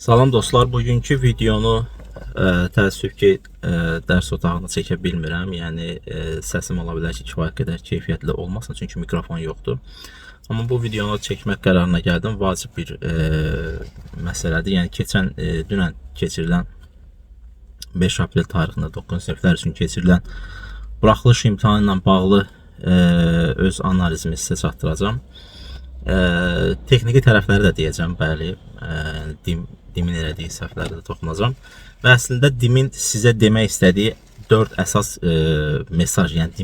Salam dostlar, bugünkü videonu təəssüf ki, dərs otağını çəkə bilmirəm. Yəni səsim ola bilər ki, kifayət qədər keyfiyyətli olmasın, çünki mikrofon yoxdur. Amma bu videonu çəkmək qərarına gəldim. Vacib bir məsələdir. Yəni dünən keçirilən 5 aprel tarixində 9 siniflər üçün keçirilən buraxılış imtahanı ilə bağlı öz analizimi sizə çatdıracağam. Texniki tərəfləri də deyəcəm, bəli. Dimin elədiyi səhvlərdə də toxunacağam. Və əslində dimin sizə demək istədiyi 4 əsas mesaj, yəni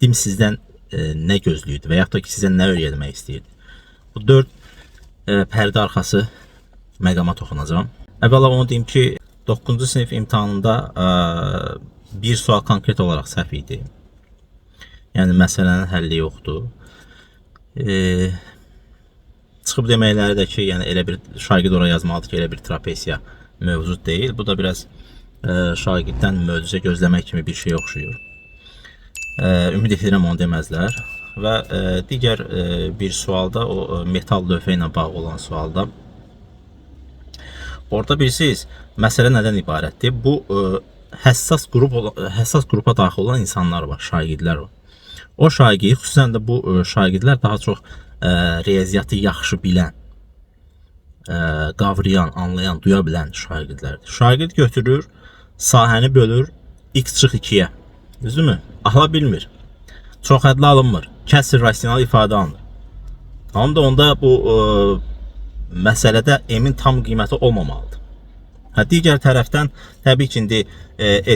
dim sizdən nə gözləyirdi və yaxud da ki, sizə nə öyrətmək istəyirdi. Bu 4 pərdə arxası məqama toxunacağam. Əvvəla onu deyim ki, 9-cu sinif imtahanında bir sual konkret olaraq səhv idi. Yəni məsələnin həlli yoxdur. Çıxıb deməkləri də ki, yəni elə bir şagird oraya yazmalıdır ki, elə bir trapesiya mövcud deyil. Bu da biraz şagirddən möcüzə gözləmək kimi bir şey oxşuyur. Ümid edirəm onu deməzlər. Və digər bir sualda, o metal lövhə ilə bağlı olan sualda, orada bilirsiniz, məsələ nədən ibarətdir? Bu həssas qrupa daxil olan insanlar var, şagirdlər var. O şagird, xüsusən də bu şagirdlər daha çox riyaziyyatı yaxşı bilən, qavrayan, anlayan, duya bilən şagirdlərdir. Şagird götürür, sahəni bölür, x çıx 2-yə. Düzdürmü? Ala bilmir. Çox hədli alınmır. Kəsr rasional ifadə alınır. Tamam da onda bu məsələdə m-in tam qiyməti olmamalıdır. Digər tərəfdən təbii ki, indi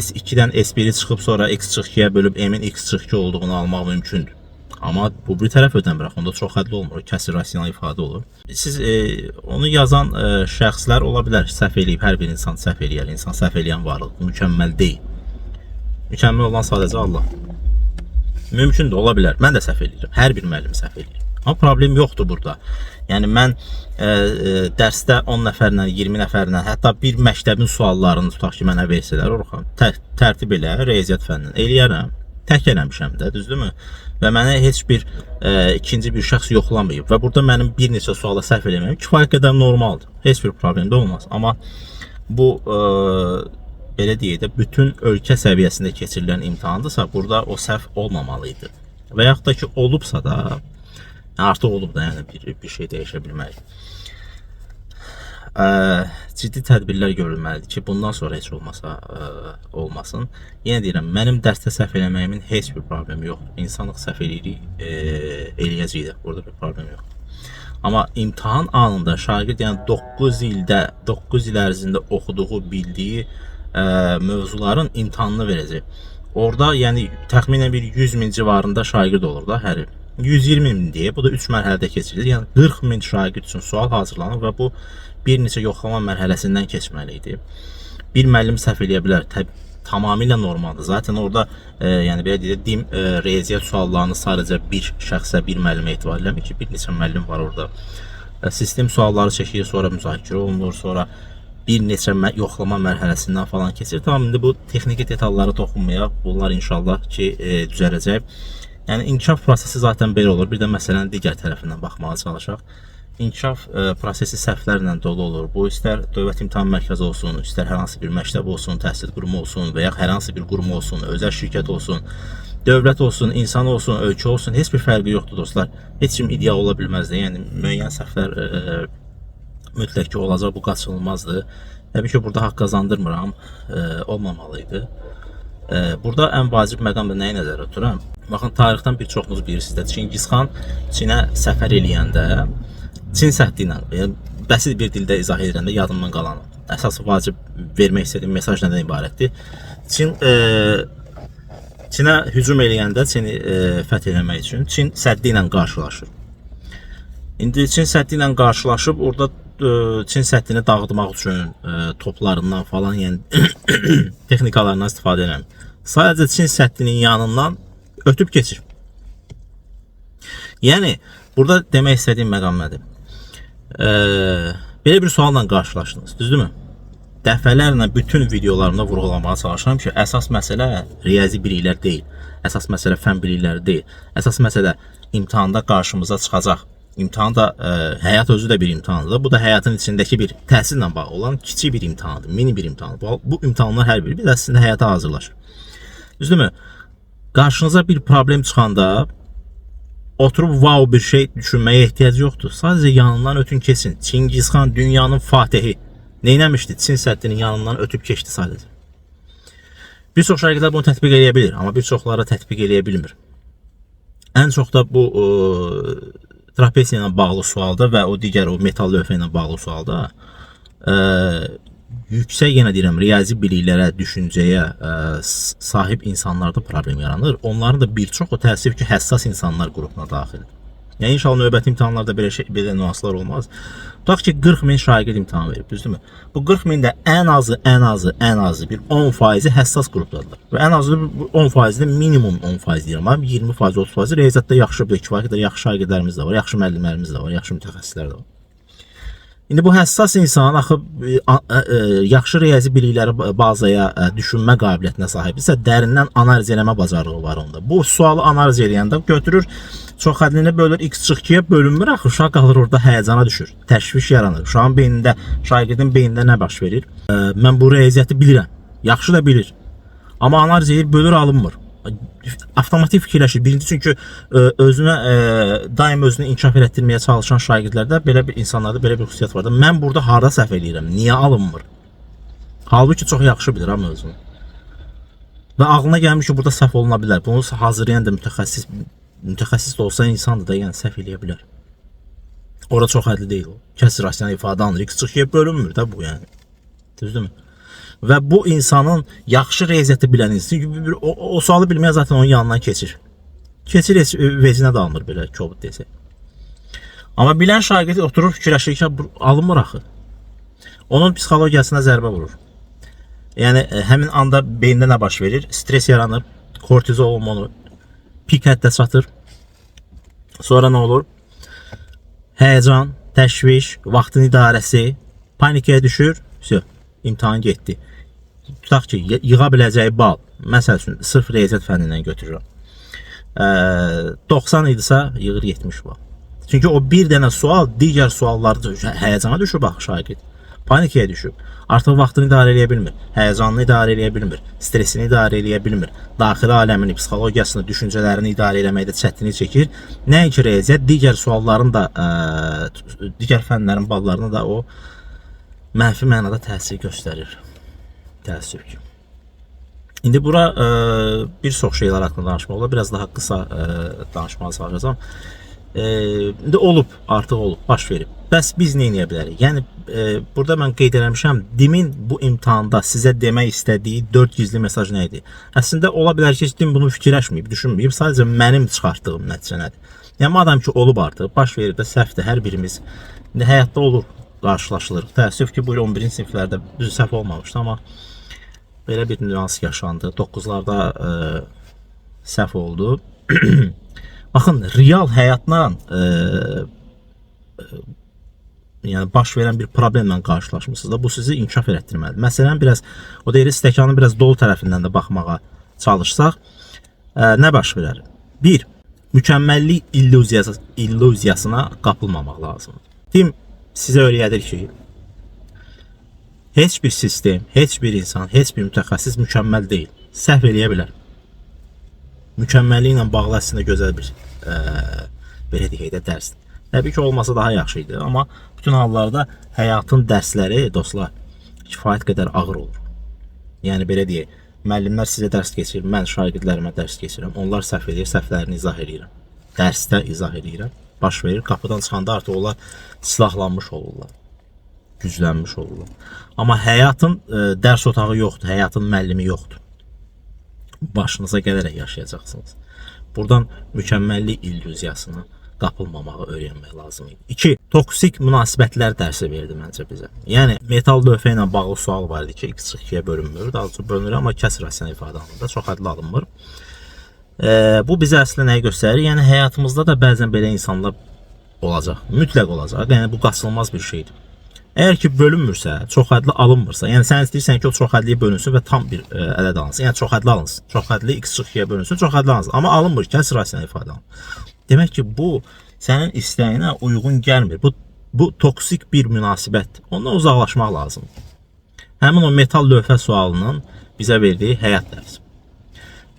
S2-dən S1-i çıxıb sonra x çıx 2-yə bölüb m-in x çıx 2 olduğunu almaq mümkündür. Amma bu bir tərəf ödənmirək, onda çox hədli olmur, kəsr rasional ifadə olur. Siz onu yazan şəxslər ola bilər, səhv eləyib, hər bir insan səhv eləyər, insan səhv eləyən varlıq, mükəmməl deyil. Mükəmməl olan sadəcə Allah. Mümkündür, ola bilər, mən də səhv eləyirəm, hər bir müəllim səhv eləyir. Amma problem yoxdur burada. Yəni mən dərsdə 10 nəfərlə, 20 nəfərlə, hətta bir məktəbin suallarını tutaq ki, mənə versələr, Orxan, tərtib elə, riyaziyyat fənnini eləyərəm. Tək eləmişəm də, düzdürmü? Və mənə heç bir ikinci bir şəxs yoxlamayıb və burada mənim bir neçə suala səhv eləməyim kifayət qədər normaldır. Heç bir problem də olmaz. Amma bu belə deyək də bütün ölkə səviyyəsində keçirilən imtahandırsa, burada o səhv olmamalıydı. Və yaxud da ki, olubsa da, artıq olub da, yəni bir şey dəyişə bilmərik. Ciddi tədbirlər görülməlidir ki, bundan sonra heç olmasa olmasın. Yenə deyirəm, mənim dərsdə səhv eləməyimin heç bir problemi yoxdur. İnsanlıq səhv eləyirik, eləyəcəyik də, burada bir problem yoxdur. Amma imtahan anında şagird, yəni 9 il ərzində oxuduğu, bildiyi mövzuların imtahanını verəcək. Orada yəni təxminən bir 100 min civarında şagird olur da hər il. 120 min deyə, bu da 3 mərhələdə keçirilir. Yəni 40 min şagird üçün sual hazırlanır və bu bir neçə yoxlama mərhələsindən keçməli idi. Bir müəllim səhv eləyə bilər, tamamilə normaldır. Zaten orada yəni belə deyək, dim riyaziyyat suallarını sadəcə bir şəxsə, bir müəllimə etibar eləmir ki, bir neçə müəllim var orada. Sistem sualları çəkilir, sonra müzakirə olunur, sonra bir neçə yoxlama mərhələsindən falan keçir. Tamam, indi bu texniki detallara toxunmayaq. Bunlar inşallah ki, düzələcək. Yəni inkişaf prosesi zaten belə olur. Bir də məsələnin digər tərəfindən baxmağa çalışaq. İnkişaf prosesi səhvlərlə dolu olur. Bu istər dövlət imtahan mərkəzi olsun, istər hər hansı bir məktəb olsun, təhsil qurumu olsun və ya hər hansı bir qurum olsun, özəl şirkət olsun, dövlət olsun, insan olsun, ölkə olsun, heç bir fərqi yoxdur dostlar. Heç kim ideal ola bilməz də. Yəni müəyyən səhvlər mütləq ki olacaq, bu qaçınılmazdır. Təbii ki, burada haqq qazandırmıram, olmamalıydı. Burada ən vacib məqam da nəyi nəzərdə tuturam? Baxın, tarixdən bir çoxunuz bilirsiniz də, Çingiz xan Çinə səfər eləyəndə Çin səhhdi ilə, bəsit bir dildə izah edəndə yadımdan qalan əsas vacib vermək istədiyim mesaj nədən ibarətdir? Çinə hücum eləyəndə, Çini fəth eləmək üçün Çin səddi ilə qarşılaşır. İndi Çin səddi ilə qarşılaşıb, orada Çin səddini dağıtmaq üçün toplarından falan, yəni texnikalarından istifadə eləmir. Sadəcə Çin səddinin yanından ötüb keçir. Yəni, burada demək istədiyim məqam nədir? Belə bir sualla qarşılaşdınız, düzdürmü? Dəfələrlə bütün videolarımda vurğulamağa çalışıram ki, əsas məsələ riyazi biliklər deyil. Əsas məsələ fən bilikləri deyil. Əsas məsələ imtahanda qarşımıza çıxacaq İmtahan da həyat özü də bir imtahandır. Bu da həyatın içindəki bir təhsillə bağlı olan kiçik bir imtahandır, mini bir imtahandır. Bu imtahanlar hər biri biz əslində həyata hazırlaşır. Düzdürmü? Qarşınıza bir problem çıxanda oturup wow bir şey düşünmeye ehtiyac yoxdur. Sadəcə yanından ötün kesin. Çingizxan dünyanın fatihi neynəmişdi? Çin səddinin yanından ötüb keçdi sadəcə. Bir çox şirkətlər bunu tətbiq edə bilir, amma bir çoxları tətbiq edə bilmir. Ən çox da bu trapesiya ilə bağlı sualda və o digər o metal lövhə ilə bağlı sualda yüksək, yenə deyirəm, riyazi biliklərə, düşüncəyə sahib insanlarda problem yaranır. Onların da bir çoxu təəssüf ki, həssas insanlar qrupuna daxildir. Yəni inşallah növbəti imtahanlarda belə nüanslar olmaz. Tutaq ki 40.000 şagird imtahan verib, düzdürmü? Bu 40.000-də ən azı bir 10% həssas qrupdadır. Və ən azı 10%-də minimum 10% deyirəm. 20%, 30% riyaziyyatda yaxşı bir kifayət qədər yaxşı şagirdlərimiz də var, yaxşı müəllimlərimiz də var, yaxşı mütəxəssislər də var. İndi bu həssas insan axı yaxşı riyazi bilikləri bazaya, düşünmə qabiliyyətinə sahibdirsə, dərindən analiz eləmə bacarığı var onda. Bu sualı analiz eləyəndə götürür, çoxhədlini bölür, x çıx 2-yə bölünmür, axı uşaq qalır orada həyəcana düşür, təşviş yaranır. Uşağın beynində, şagirdin beynində nə baş verir? Mən bu riyaziyyatı bilirəm, yaxşı da bilir. Amma analiz edir, bölür, alınmır. Avtomatik fikirləşir. Birinci, çünki daim özünü inkişaf etdirməyə çalışan şagirdlərdə belə bir insanlarda belə bir xüsusiyyət var da, mən burada harda səhv eləyirəm, niyə alınmır? Halbuki çox yaxşı bilir amma özünü. Və ağlına gəlmiş ki, burada səhv oluna bilər. Bunu hazırlayan da mütəxəssis də olsa insandır da, yəni səhv eləyə bilər. Orada çox hədli deyil o. Kəsr rasional ifadə alınır, x çıx 2-yə bölünmür də bu, yəni. Düzdürmü? Və bu insanın yaxşı riyaziyyatı bilən insan, o sualı bilməyə zaten onun yanından keçir. Keçir, vecinə də almır belə kobud desək. Amma bilən şagird oturur, fikirləşir ki, alınmır axı. Onun psixologiyasına zərbə vurur. Yəni, həmin anda beyində nə baş verir? Stres yaranır, kortizol hormonu pik həddə çatır. Sonra nə olur? Həyəcan, təşviş, vaxtın idarəsi, panikaya düşür, imtahan getdi. Tutaq ki, yığa biləcəyi bal, məsəl üçün, sırf riyaziyyat fənnindən götürürəm. 90 idisə, yığır 70 bal. Çünki o bir dənə sual, digər suallarda həyəcana düşür, bax, şagird. Panikaya düşüb. Artıq vaxtını idarə eləyə bilmir, həyəcanını idarə eləyə bilmir, stresini idarə eləyə bilmir, daxili aləmini, psixologiyasını, düşüncələrini idarə eləməkdə çətinlik çəkir. Nəinki riyaziyyat, digər sualların da, digər fənlərin ballarını da o mənfi mənada təsir göstərir. Təəssüf ki. İndi bura bir çox şeylər haqqında danışmaq olar. Biraz daha qısa danışmağa çalışacağım. İndi olub, artıq olub, baş verib. Bəs biz nə edə bilərik? Yəni, burada mən qeyd eləmişəm, DİM-in bu imtahanda sizə demək istədiyi 4 gizli mesaj nə idi? Əslində, ola bilər ki, DİM bunu fikirləşməyib, düşünməyib, sadəcə mənim çıxartdığım nəticə nədir? Yəni, madəm ki, olub artıq, baş verib də səhvdir, hər birimiz indi həyatda olur, qarşılaşılır. Təəssüf ki, bu 11-ci siniflərdə düz səhv olmamışdı, amma belə bir nüans yaşandı. 9-larda səhv oldu. Baxın, real həyatla yəni baş verən bir problemlə qarşılaşmışsınız da, bu sizi inkişaf etdirməlidir. Məsələn, biraz o deyir, stəkanın biraz dolu tərəfindən də baxmağa çalışsaq, nə baş verər? 1. Mükəmməllik illüziyasına qapılmamaq lazımdır. DİM sizə öyrədir ki, heç bir sistem, heç bir insan, heç bir mütəxəssis mükəmməl deyil. Səhv eləyə bilər. Mükəmməlliklə bağlı əslində gözəl bir belə deyək də dərsdir. Təbii ki, olmasa daha yaxşı idi, amma bütün hallarda həyatın dərsləri, dostlar, kifayət qədər ağır olur. Yəni belə deyək, müəllimlər sizə dərs keçirir, mən şagirdlərimə dərs keçirirəm, onlar səhv edir, səhvlərini izah edirəm. Dərsdə izah edirəm. Baş verir, qapıdan çıxanda artıq onlar silahlanmış olurlar, güclənmiş olurlar. Amma həyatın dərs otağı yoxdur, həyatın müəllimi yoxdur. Başınıza gələrək yaşayacaqsınız. Buradan mükəmməllik illüziyasına qapılmamağı öyrənmək lazım idi. 2. Toksik münasibətlər dərsi verdi məncə bizə. Yəni, metal lövhə ilə bağlı sual var idi ki, x çıx 2-yə bölünmür, daha çox bölünür, amma kəsr rasional ifadə alınır, çox hədli alınmır. Bu bizə əslində nəyi göstərir? Yəni, həyatımızda da bəzən belə insanlar olacaq, mütləq olacaq. Yəni, bu qaçılmaz bir şeydir. Əgər ki, bölünmürsə, çoxhədli alınmırsa, yəni sən istəyirsən ki, o çoxhədliyə bölünsün və tam bir ədəd alınsın. Yəni, çoxhədli alınsın. Çoxhədli x çıx 2-yə bölünsün, çoxhədli alınsın. Amma alınmır, kəsr rasional ifadə alınır. Demək ki, bu sənin istəyinə uyğun gəlmir. Bu toksik bir münasibətdir. Ondan uzaqlaşmaq lazımdır. Həmin o metal lövhə sualının bizə verdiyi həyat dərsi.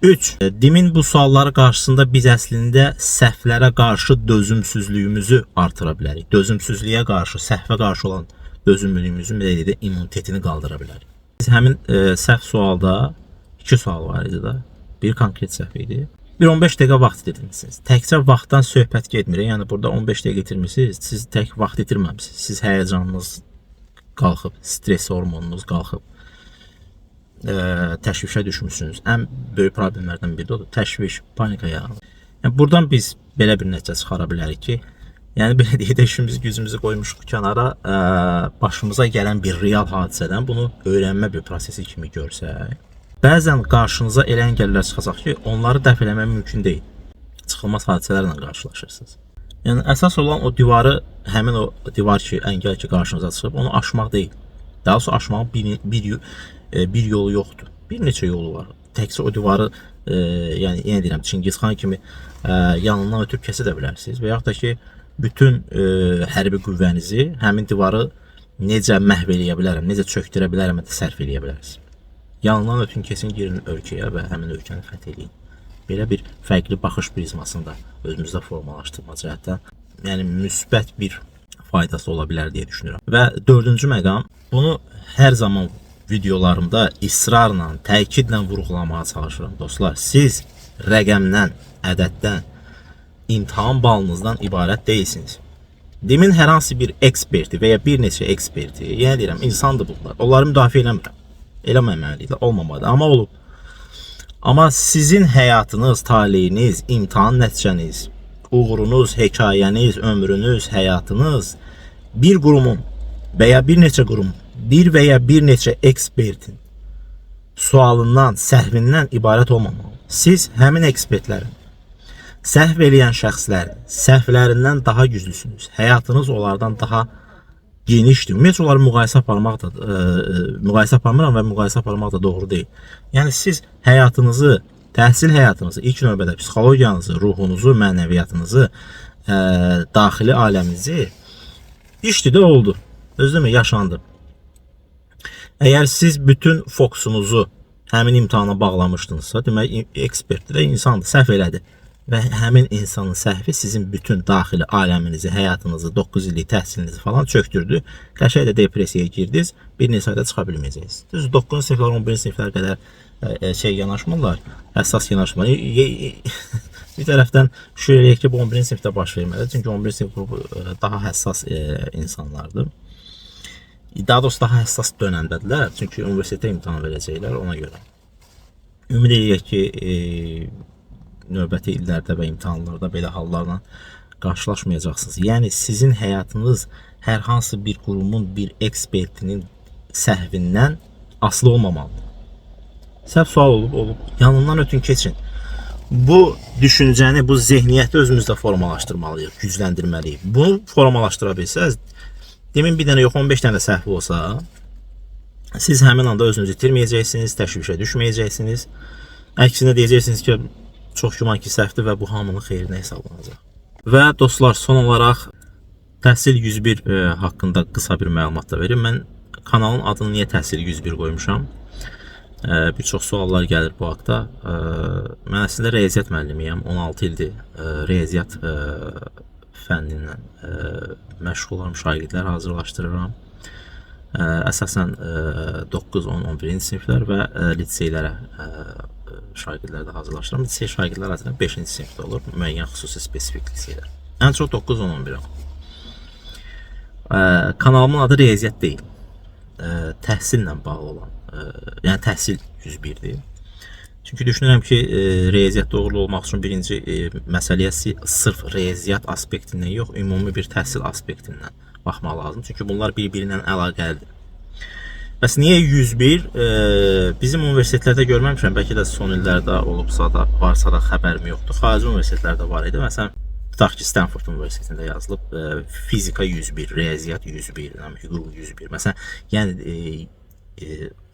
3. Dimin bu sualları qarşısında biz əslində səhvlərə qarşı dözümsüzlüyümüzü artıra bilərik. Dözümsüzlüyə qarşı, səhvə qarşı olan dözümlülüyümüzün belə immunitetini qaldıra bilərik. Biz həmin səhv sualda 2 sual var idi da. Bir konkret səhv idi. Bir 15 dəqiqə vaxt itirmisiniz. Təkcə vaxtdan söhbət getmir. Yəni burada 15 dəqiqə itirmisiniz. Siz tək vaxt itirməmisiniz. Siz həyəcanınız qalxıb, stres hormonunuz qalxıb, təşvişə düşmüsünüz. Ən böyük problemlərdən biri odur. Təşviş, panika yaranır. Yəni buradan biz belə bir nəticə çıxara bilərik ki, yəni belə deyək də işimiz gücümüzü qoymuşuq kənara, başımıza gələn bir real hadisədən bunu öyrənmə bir prosesi kimi görsək, bəzən qarşınıza elə əngəllər çıxacaq ki, onları dəf eləmək mümkün deyil. Çıxılmaz hadisələrlə qarşılaşırsınız. Yəni əsas olan o divarı, həmin o divar ki, əngəl ki qarşınıza çıxıb, onu aşmaq deyil. Daha sonra aşmağın bir yolu yoxdur. Bir neçə yolu var. Təkcə o divarı, yəni yenə deyirəm, Çingizxan kimi yanından ötüb kəsə də bilərsiniz. Və yaxud da ki, bütün hərbi qüvvənizi həmin divarı necə məhv eləyə bilərəm, necə çöktürə bilərəm, də sərf eləyə bilərsiniz. Yanından ötün kesin girin ölkəyə və həmin ölkəni fəth eləyin. Belə bir fərqli baxış prizmasında özümüzdə formalaşdırma cəhətdən, yəni müsbət bir faydası ola bilər deyə düşünürəm. Və 4-cü məqam, bunu hər zaman videolarımda israrla, təkidlə vurğulamağa çalışıram. Dostlar, siz rəqəmdən, ədəddən, imtahan balınızdan ibarət deyilsiniz. Demin hər hansı bir eksperti və ya bir neçə eksperti, yəni deyirəm, insandır bunlar. Onları müdafiə eləmirəm. Eləməməlidir, olmamalıdır, amma olub. Amma sizin həyatınız, taleyiniz, imtahan nəticəniz, uğurunuz, hekayəniz, ömrünüz, həyatınız bir qurumun və ya bir neçə qurumun, bir və ya bir neçə ekspertin sualından, səhvindən ibarət olmamalı. Siz həmin ekspertlərin, səhv eləyən şəxslərin səhvlərindən daha güclüsünüz. Həyatınız onlardan daha genişdir. Ümumiyyətlə onları müqayisə aparmıram və müqayisə aparmaq da doğru deyil. Yəni siz həyatınızı, təhsil həyatınızı, ilk növbədə psixologiyanızı, ruhunuzu, mənəviyyatınızı, daxili aləminizi işdi də oldu. Özü mü yaşandı. Əgər siz bütün fokusunuzu həmin imtahana bağlamışdınızsa, demək ekspertdir də insandır, səhv elədi. Və həmin insanın səhvi sizin bütün daxili aləminizi, həyatınızı, 9 illik təhsilinizi falan çöktürdü. Qəşəng də depressiyaya girdiniz, bir neçə ayda çıxa bilməyəcəksiniz. Düz 9-cu siniflər, 11-ci siniflər qədər yanaşmırlar, həssas yanaşmalar. Bir tərəfdən şükür eləyək ki, bu 11-ci sinifdə baş verməlidir. Çünki 11-ci sinif qrupu daha həssas insanlardır. Daha doğrusu daha həssas dönəmdədirlər. Çünki universitetə imtahan verəcəklər ona görə. Ümid eləyək ki, növbəti illərdə və imtahanlarda belə hallarla qarşılaşmayacaqsınız. Yəni sizin həyatınız hər hansı bir qurumun, bir ekspertinin səhvindən asılı olmamalıdır. Səhv sual olub, yanından ötün keçin. Bu düşüncəni, bu zehniyyəti özümüzdə formalaşdırmalıyıq, gücləndirməliyik. Bunu formalaşdıra bilsəz, demin bir dənə yox, 15 dənə səhv olsa, siz həmin anda özünüzü itirməyəcəksiniz, təşvişə düşməyəcəksiniz. Əksinə deyəcəksiniz ki, çox güman ki, səhvdir və bu hamının xeyrinə hesablanacaq. Və dostlar, son olaraq Təhsil 101 haqqında qısa bir məlumat da verim. Mən kanalın adını niyə Təhsil 101 qoymuşam? Bir çox suallar gəlir bu haqda. Mən əslində riyaziyyat müəllimiyəm. 16 ildir riyaziyyat fənnindən məşğul olan şagirdlər hazırlaşdırıram. Əsasən 9, 10, 11-ci siniflər və liseylərə şagirdlərdə hazırlaşdırıram. Lisey şagirdlər arasında 5-ci sinifdə olur, müəyyən xüsusi spesifik liseylər. Ən çox 9, 10, 11. Kanalımın adı riyaziyyat deyil, təhsillə bağlı olan, yəni təhsil 101-dir. Çünki düşünürəm ki, riyaziyyatda uğurlu olmaq üçün birinci məsələyə sırf riyaziyyat aspektindən yox, ümumi bir təhsil aspektindən baxmaq lazım. Çünki bunlar bir-birindən əlaqəlidir. Bəs niyə 101? Bizim universitetlərdə görməmişəm, bəlkə də son illərdə olubsa da, varsa da xəbərim yoxdur. Xarici universitetlərdə var idi. Məsələn, tutaq ki, Stanford Universitetində yazılıb fizika 101, riyaziyyat 101, hüquq 101. Məsələn, yəni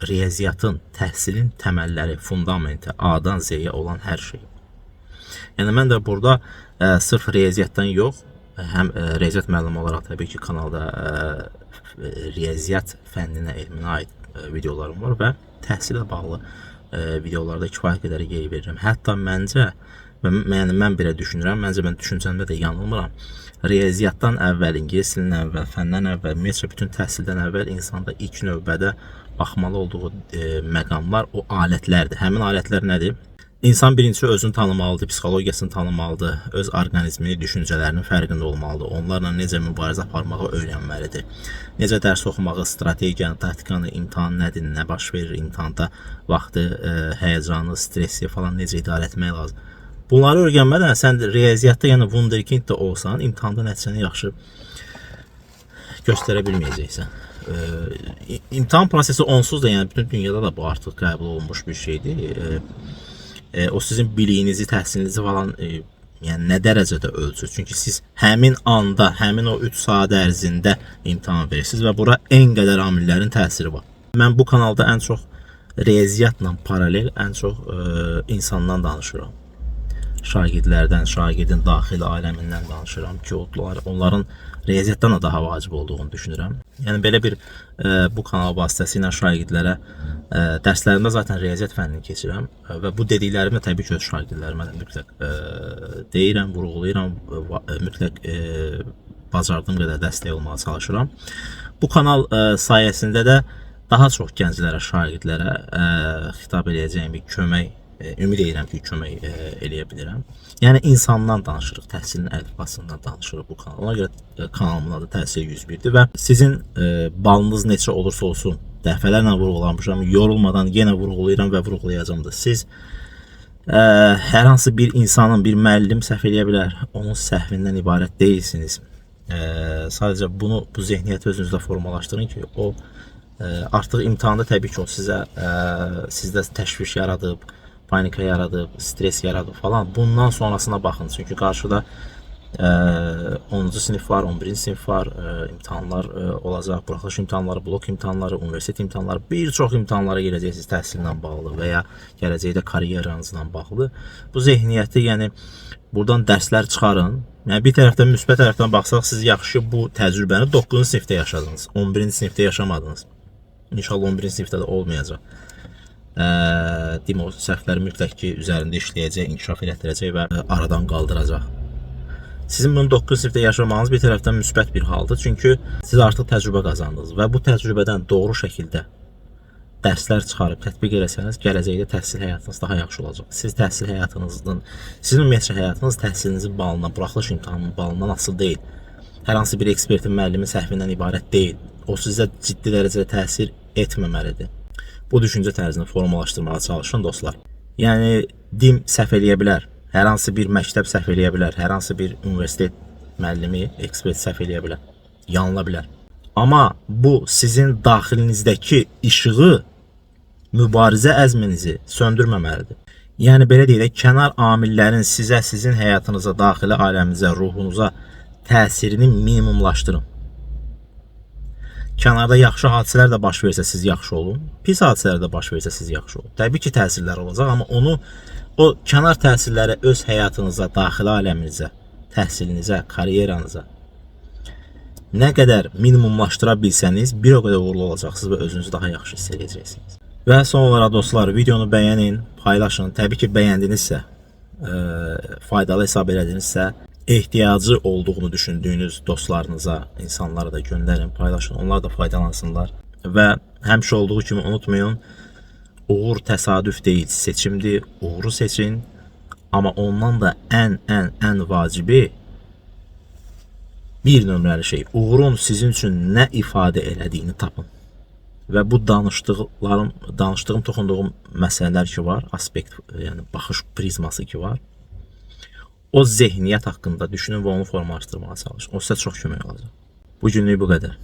riyaziyyatın, təhsilin təməlləri, fundamenti, A-dan Z-yə olan hər şey. Yəni mən də burada Sırf riyaziyyatdan yox, həm riyaziyyat müəllimi olaraq təbii ki, kanalda riyaziyyat fənninə, elminə aid videolarım var və təhsilə bağlı videolarda kifayət qədər yer verirəm. Hətta məncə, mən belə düşünürəm, məncə mən düşüncəmdə də yanılmıram. Riyaziyyatdan əvvəl, ingilis dilindən əvvəl, fəndən əvvəl, ümumiyyətlə bütün təhsildən əvvəl insanda ilk növbədə baxmalı olduğu məqamlar o alətlərdir. Həmin alətlər nədir? İnsan birincisi özünü tanımalıdır, psixologiyasını tanımalıdır, öz orqanizmini, düşüncələrinin fərqində olmalıdır. Onlarla necə mübarizə aparmağı öyrənməlidir. Necə dərs oxumağı, strategiyanı, taktikanı, imtahan nədir, nə baş verir, imtahanda vaxtı, həyəcanı, stressi falan necə idarə etmək lazım. Bunları öyrənmədən sən riyaziyyatda, yəni wunderkind də olsan, imtahanda nəticəni yaxşı göstərə bilməyəcəksən. İmtahan prosesi onsuz da, yəni bütün dünyada da bu artıq qəbul olunmuş bir şeydir. O sizin biliyinizi, təhsilinizi falan yəni nə dərəcədə ölçür. Çünki siz həmin anda, həmin o 3 saat ərzində imtahan verirsiniz və bura en qədər amillərin təsiri var. Mən bu kanalda ən çox riyaziyyatla paralel ən çox insandan danışıram. Şagirdlərdən, şagirdin daxili aləmindən danışıram ki, onların riyaziyyatdan da daha vacib olduğunu düşünürəm. Yəni belə bir bu kanal vasitəsilə şagirdlərə dərslərimdə zaten riyaziyyat fənnini keçirəm və bu dediklərimdə təbii ki, öz şagirdlərimə də mütləq deyirəm, vurğulayıram, mütləq bacardığım qədər dəstək olmağa çalışıram. Bu kanal sayəsində də daha çox gənclərə, şagirdlərə xitab edəcəyim bir kömək, ümid edirəm ki, kömək eləyə bilirəm. Yəni insandan danışırıq, təhsilin əlifbasından danışırıq bu kanal. Ona görə kanalımın adı Təhsil 101-dir və sizin balınız neçə olursa olsun, dəfələrlə vurğulamışam, yorulmadan yenə vurğulayıram və vurğulayacağım da. Siz hər hansı bir insanın, bir müəllim səhv eləyə bilər, onun səhvindən ibarət deyilsiniz. Sadəcə bu zehniyyəti özünüzdə formalaşdırın ki, o artıq imtahanda təbii ki, o sizdə təşviş yaradıb, panika yaradıb, stres yaradıb falan. Bundan sonrasına baxın. Çünki qarşıda 10-cu sinif var, 11-ci sinif var, imtahanlar olacaq, buraxılış imtahanları, blok imtahanları, universitet imtahanları, bir çox imtahanlara girəcəksiniz təhsillə bağlı və ya gələcəkdə karyeranızla bağlı. Bu zehniyyəti, yəni buradan dərslər çıxarın. Yəni bir tərəfdən müsbət tərəfdən baxsaq, siz yaxşı bu təcrübəni 9-cu sinifdə yaşadınız, 11-ci sinifdə yaşamadınız. İnşallah 11-ci sinifdə də olmayacaq. O səhvləri mütləq ki, üzərində işləyəcək, inkişaf elətdirəcək və aradan qaldıracaq. Sizin bunu 9 sinifdə yaşamanız bir tərəfdən müsbət bir haldır. Çünki siz artıq təcrübə qazandınız və bu təcrübədən doğru şəkildə dərslər çıxarıb tətbiq eləsəniz, gələcəkdə təhsil həyatınız daha yaxşı olacaq. Siz təhsil həyatınızdan, sizin ümumiyyətcə həyatınız təhsilinizin balından, buraxılış imtahanının balından asılı deyil. Hər hansı bir ekspertin, müəllimin səhvindən ibarət deyil. O sizə ciddi dərəcədə təsir etməməlidir. Bu düşüncə tərzini formalaşdırmağa çalışın dostlar. Yəni dim səhv eləyə bilər. Hər hansı bir məktəb səhv eləyə bilər. Hər hansı bir universitet müəllimi, ekspert səhv eləyə bilər. Yanıla bilər. Amma bu sizin daxilinizdəki işığı, mübarizə əzminizi söndürməməlidir. Yəni belə deyək, kənar amillərin sizə, sizin həyatınıza, daxili aləminizə, ruhunuza təsirini minimumlaşdırın. Kənarda yaxşı hadisələr də baş versə siz yaxşı olun, pis hadisələr də baş versə siz yaxşı olun. Təbii ki, təsirlər olacaq, amma o kənar təsirləri öz həyatınıza, daxili aləminizə, təhsilinizə, karyeranıza nə qədər minimumlaşdıra bilsəniz, bir o qədər uğurlu olacaqsınız və özünüzü daha yaxşı hiss edəcəksiniz. Və son olaraq dostlar, videonu bəyənin, paylaşın. Təbii ki, bəyəndinizsə, faydalı hesab elədinizsə, ehtiyacı olduğunu düşündüyünüz dostlarınıza, insanlara da göndərin, paylaşın. Onlar da faydalansınlar. Və həmişə olduğu kimi unutmayın, uğur təsadüf deyil, seçimdir. Uğuru seçin. Amma ondan da ən vacibi bir nömrəli şey, uğurun sizin üçün nə ifadə elədiyini tapın. Və bu danışdığım, toxunduğum məsələlər ki var, aspekt, yəni baxış prizması ki var, o zehniyyət haqqında düşünün və onu formalaşdırmağa çalışın. O sizə çox kömək olacaq. Bu günlük bu qədər.